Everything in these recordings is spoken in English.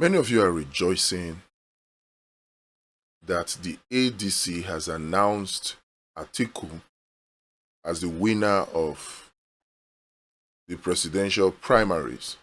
Many of you are rejoicing that the ADC has announced Atiku as the winner of the presidential primaries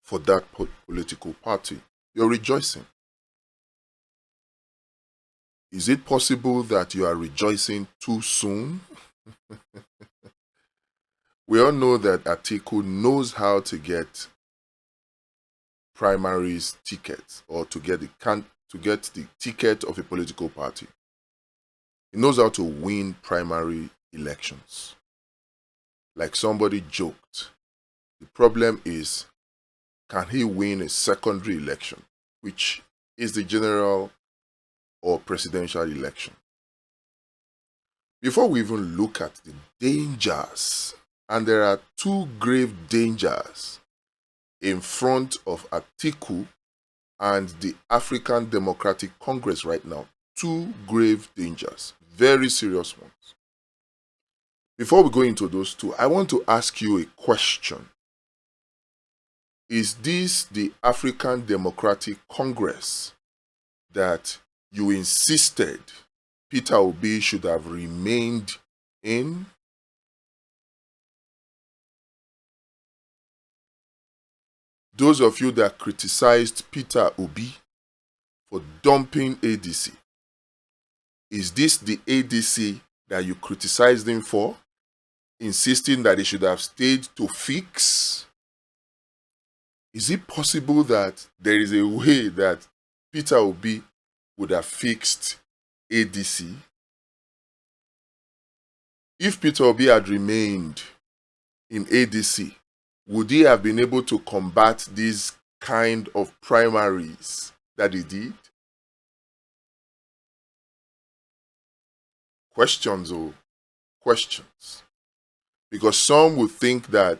for that political party. You're rejoicing. Is it possible that you are rejoicing too soon? We all know that Atiku knows how to get primaries tickets or to get the ticket of a political party. He knows how to win primary elections. Like somebody joked, the problem is, can he win a secondary election, which is the general or presidential election? Before we even look at the dangers, and there are two grave dangers in front of Atiku and the African Democratic Congress right now. Two grave dangers, very serious ones. Before we go into those two, I want to ask you a question. Is this the African Democratic Congress that you insisted Peter Obi should have remained in? Those of you that criticized Peter Obi for dumping ADC, is this the ADC that you criticized him for, insisting that he should have stayed to fix? Is it possible that there is a way that Peter Obi would have fixed ADC? If Peter Obi had remained in ADC, would he have been able to combat these kind of primaries that he did? Questions, oh, questions. Because some would think that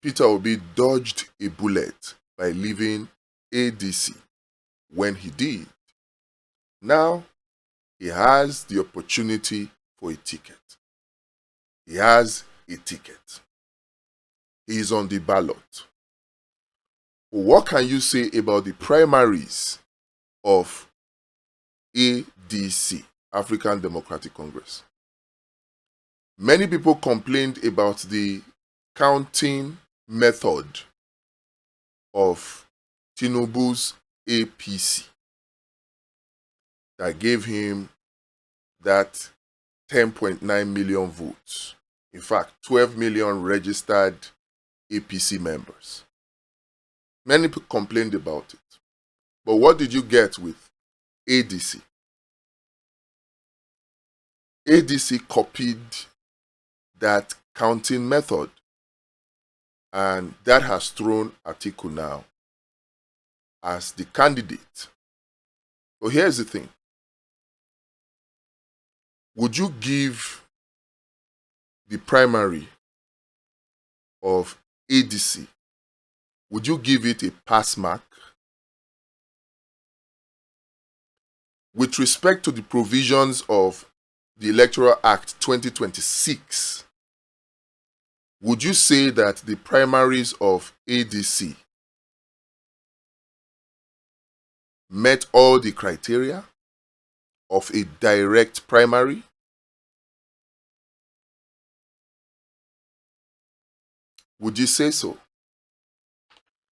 Peter Obi dodged a bullet by leaving ADC when he did. Now, he has the opportunity for a ticket. He has a ticket. He is on the ballot. What can you say about the primaries of ADC, African Democratic Congress? Many people complained about the counting method of Tinubu's APC that gave him that 10.9 million votes. In fact, 12 million registered APC members. Many people complained about it. But what did you get with ADC? ADC copied that counting method, and that has thrown Atiku now as the candidate. So here's the thing. Would you give the primary of ADC, would you give it a pass mark? With respect to the provisions of the Electoral Act 2026, would you say that the primaries of ADC met all the criteria of a direct primary? Would you say so?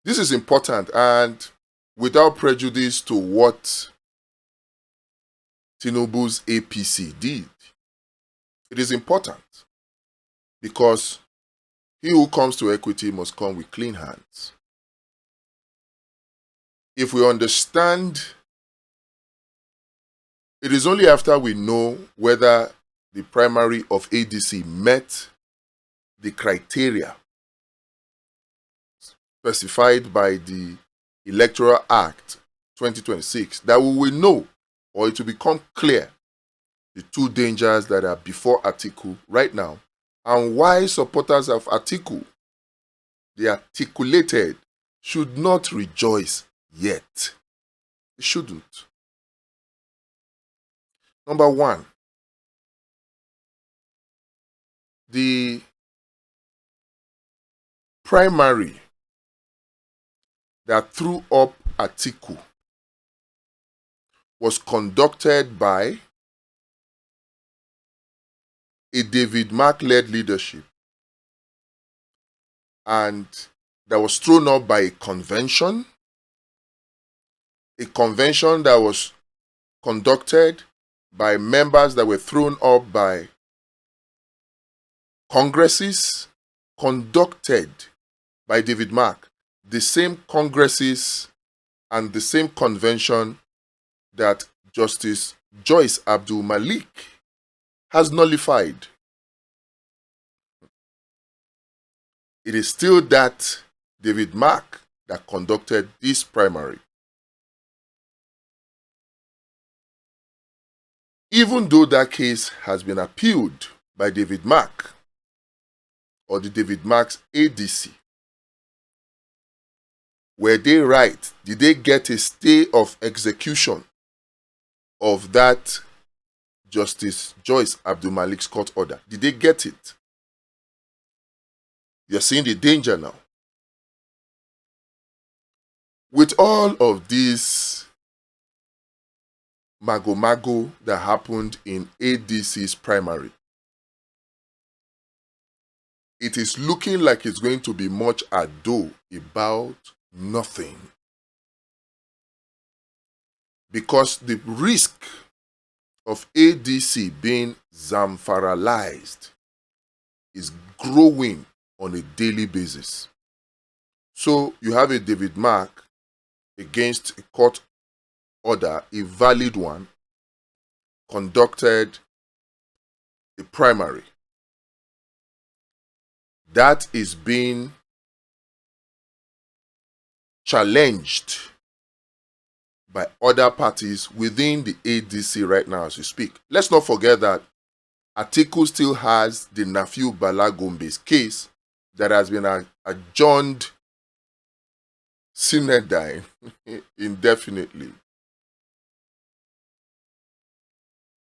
This is important, and without prejudice to what Tinubu's APC did, it is important because he who comes to equity must come with clean hands. If we understand, it is only after we know whether the primary of ADC met the criteria specified by the Electoral Act 2026 that we will know, or it will become clear, the two dangers that are before Atiku right now and why supporters of Atiku, the articulated, should not rejoice yet. They shouldn't. Number one, the primary that threw up Atiku was conducted by a David Mark-led leadership, and that was thrown up by a convention that was conducted by members that were thrown up by congresses conducted by David Mark, the same congresses and the same convention that Justice Joyce Abdul Malik has nullified. It is still that David Mark that conducted this primary. Even though that case has been appealed by David Mark or the David Mark's ADC, were they right? Did they get a stay of execution of that Justice Joyce Abdul Malik's court order? Did they get it? You're seeing the danger now. With all of this mago that happened in ADC's primary, it is looking like it's going to be much ado about nothing. Because the risk of ADC being Zamfaralized is growing on a daily basis. So you have a David Mark against a court order, a valid one, conducted a primary. That is being challenged by other parties within the ADC right now as we speak. Let's not forget that Atiku still has the Nafiu Bala Gombe's case that has been adjourned sine die indefinitely.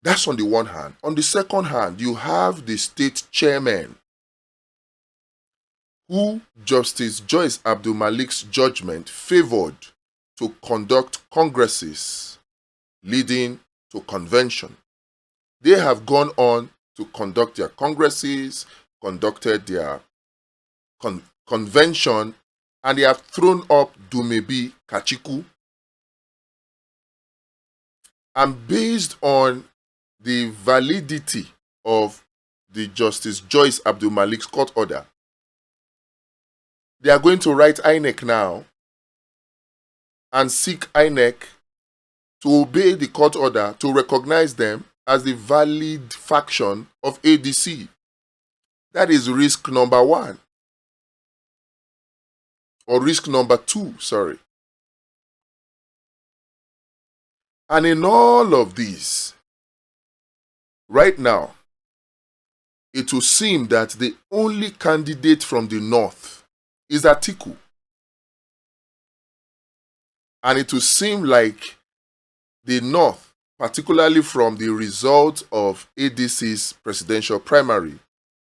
That's on the one hand. On the second hand, you have the state chairman who Justice Joyce Abdul Malik's judgment favored to conduct congresses leading to convention. They have gone on to conduct their congresses, conducted their convention, and they have thrown up Dumebi Kachiku. And based on the validity of the Justice Joyce Abdul Malik's court order, they are going to write INEC now and seek INEC to obey the court order to recognize them as the valid faction of ADC. That is risk number one. Or risk number two, sorry. And in all of this, right now, it will seem that the only candidate from the north is Atiku. And it will seem like the north, particularly from the result of ADC's presidential primary,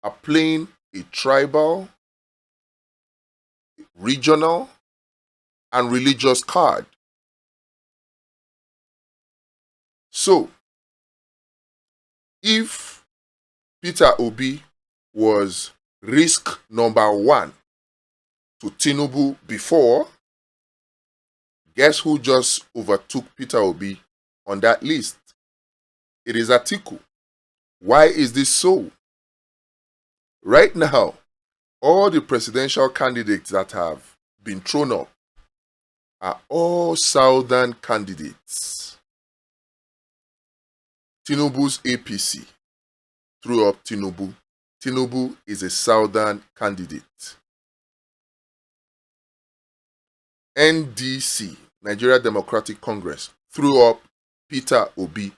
are playing a tribal, regional, and religious card. So, if Peter Obi was risk number one to Tinubu before, guess who just overtook Peter Obi on that list? It is Atiku. Why is this so? Right now, all the presidential candidates that have been thrown up are all southern candidates. Tinubu's APC threw up Tinubu. Tinubu is a southern candidate. NDC, Nigeria Democratic Congress, threw up Peter Obi.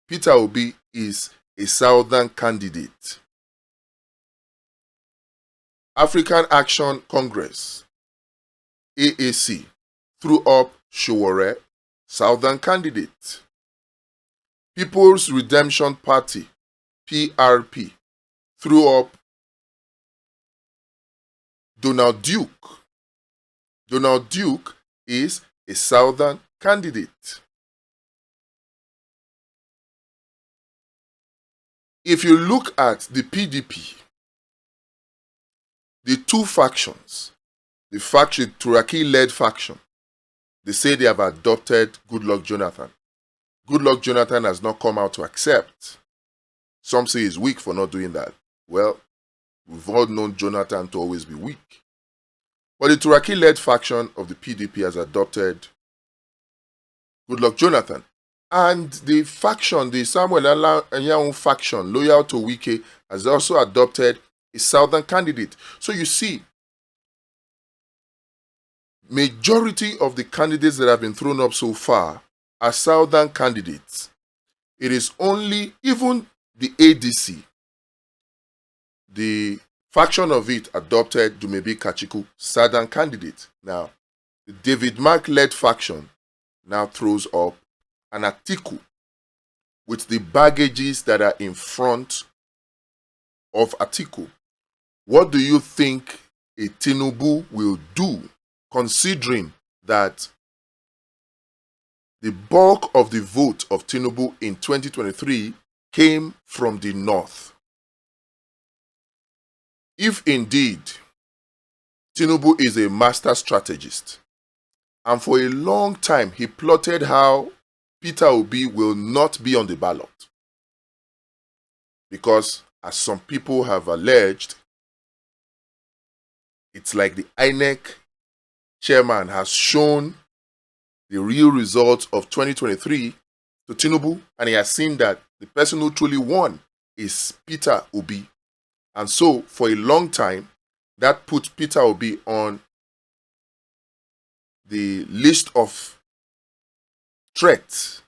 Peter Obi is a southern candidate. African Action Congress, AAC, threw up Sowore, southern candidate. People's Redemption Party, PRP, threw up Donald Duke. Donald Duke is a southern candidate. If you look at the PDP, the two factions, the faction, Turaki-led faction, they say they have adopted Goodluck Jonathan. Goodluck Jonathan has not come out to accept. Some say he's weak for not doing that. Well, we've all known Jonathan to always be weak. But the Turaki-led faction of the PDP has adopted Goodluck Jonathan. And the faction, the Samuel Anyanwu faction, loyal to Wike, has also adopted a southern candidate. So you see, majority of the candidates that have been thrown up so far are southern candidates. It is only even the ADC, the faction of it adopted Dumebi Kachiku, southern candidate. Now, the David Mark-led faction now throws up an Atiku with the baggages that are in front of Atiku. What do you think a Tinubu will do, considering that the bulk of the vote of Tinubu in 2023 came from the north? If indeed Tinubu is a master strategist, and for a long time he plotted how Peter Obi will not be on the ballot, because as some people have alleged, it's like the INEC chairman has shown the real results of 2023 to Tinubu, and he has seen that the person who truly won is Peter Obi. And so, for a long time, that put Peter Obi on the list of threats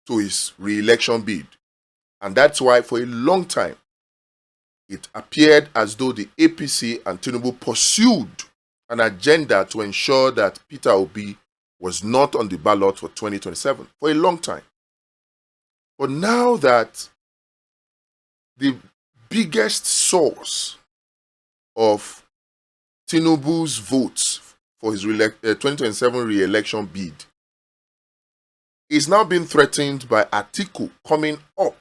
to his re-election bid. And that's why, for a long time, it appeared as though the APC and Tinubu pursued an agenda to ensure that Peter Obi was not on the ballot for 2027 for a long time. But now that the biggest source of Tinubu's votes for his 2027 re-election bid is now being threatened by Atiku coming up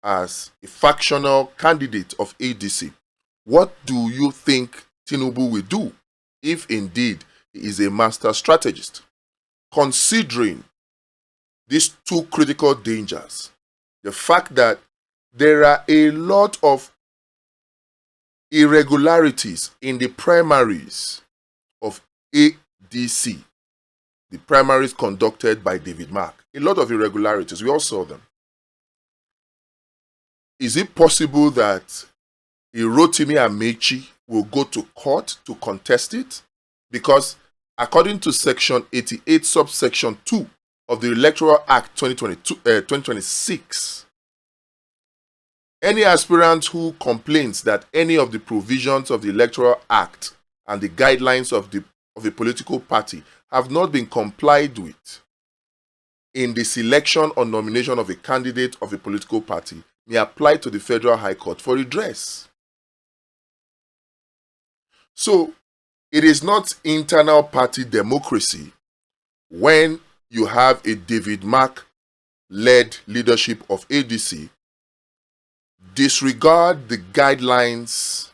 as a factional candidate of ADC, what do you think Tinubu will do if indeed he is a master strategist? Considering these two critical dangers, the fact that there are a lot of irregularities in the primaries of ADC, the primaries conducted by David Mark. A lot of irregularities, we all saw them. Is it possible that Rotimi Amechi will go to court to contest it? Because according to Section 88, subsection 2 of the Electoral Act 2026, any aspirant who complains that any of the provisions of the Electoral Act and the guidelines of a political party have not been complied with in the selection or nomination of a candidate of a political party may apply to the Federal High Court for redress. So, it is not internal party democracy when you have a David Mark-led leadership of ADC disregard the guidelines,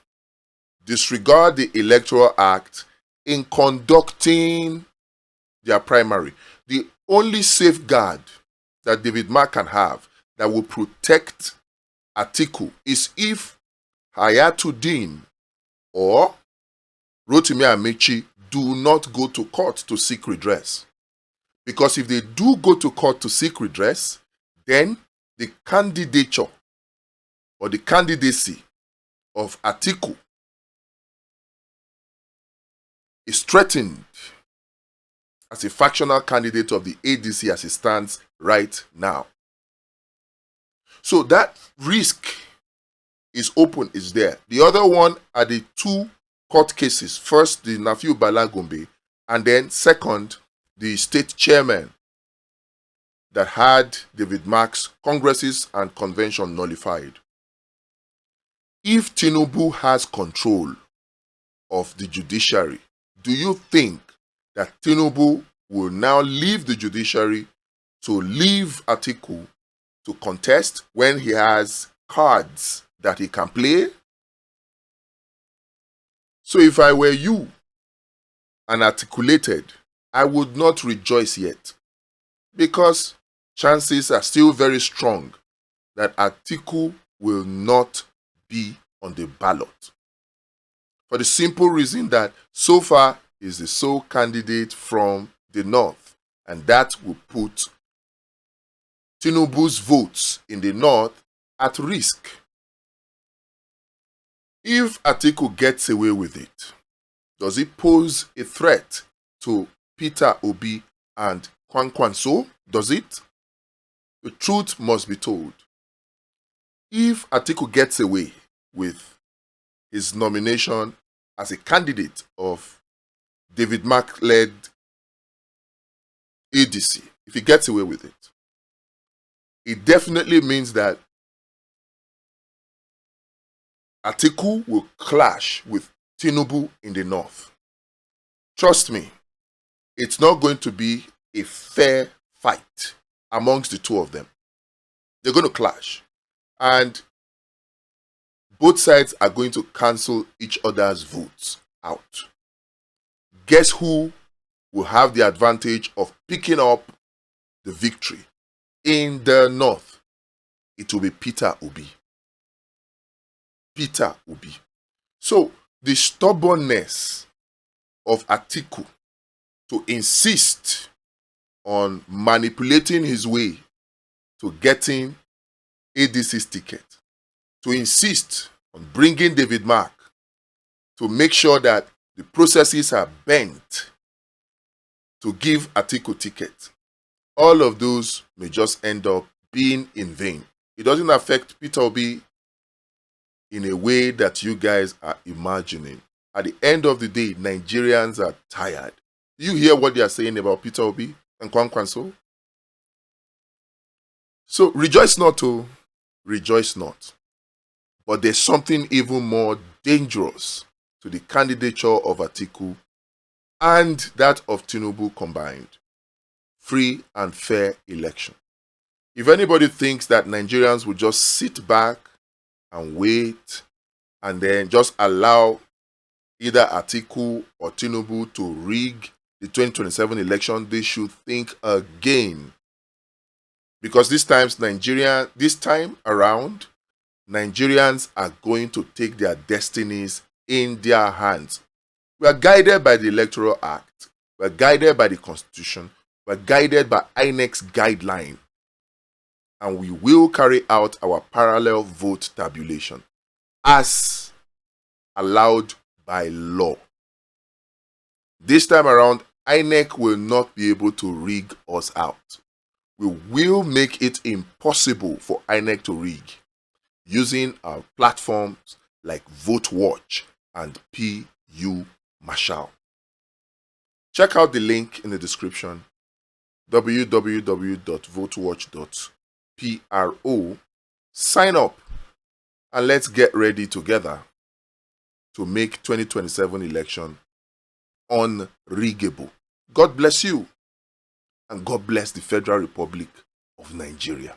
disregard the Electoral Act in conducting their primary. The only safeguard that David Mark can have that will protect Atiku is if Hayatuddin or Rotimi Amechi do not go to court to seek redress. Because if they do go to court to seek redress, then the candidature or the candidacy of Atiku is threatened as a factional candidate of the ADC as it stands right now. So that risk is open, is there. The other one are the two court cases. First, the Nafiu Balagombe, and then second, the state chairman that had David Mark's congresses and convention nullified. If Tinubu has control of the judiciary, do you think that Tinubu will now leave the judiciary to leave Atiku to contest when he has cards that he can play? So if I were you and articulated, I would not rejoice yet, because chances are still very strong that Atiku will not be on the ballot. For the simple reason that so far is the sole candidate from the north, and that will put Tinubu's votes in the north at risk. If Atiku gets away with it, does it pose a threat to Peter Obi and Kwankwanso? Does it? The truth must be told. If Atiku gets away with his nomination as a candidate of David Mark-led ADC, if he gets away with it, it definitely means that Atiku will clash with Tinubu in the north. Trust me, it's not going to be a fair fight amongst the two of them. They're going to clash. And both sides are going to cancel each other's votes out. Guess who will have the advantage of picking up the victory in the north? It will be Peter Obi. Peter Obi. So the stubbornness of Atiku to insist on manipulating his way to getting ADC's ticket, to insist on bringing David Mark, to make sure that the processes are bent to give Atiku ticket, all of those may just end up being in vain. It doesn't affect Peter Obi in a way that you guys are imagining. At the end of the day, Nigerians are tired. Do you hear what they are saying about Peter Obi and Kwankwanso? So rejoice not, oh, rejoice not. But there's something even more dangerous to the candidature of Atiku and that of Tinubu combined. Free and fair election. If anybody thinks that Nigerians will just sit back and wait and then just allow either Atiku or Tinubu to rig the 2027 election, they should think again. Because this time around, Nigerians are going to take their destinies in their hands. We are guided by the Electoral Act. We are guided by the Constitution. We are guided by INEC's guideline. And we will carry out our parallel vote tabulation as allowed by law. This time around, INEC will not be able to rig us out. We will make it impossible for INEC to rig using our platforms like Vote Watch and PU Marshal. Check out the link in the description, www.votewatch.pro. Sign up and let's get ready together to make 2027 election unriggable. God bless you, and God bless the Federal Republic of Nigeria.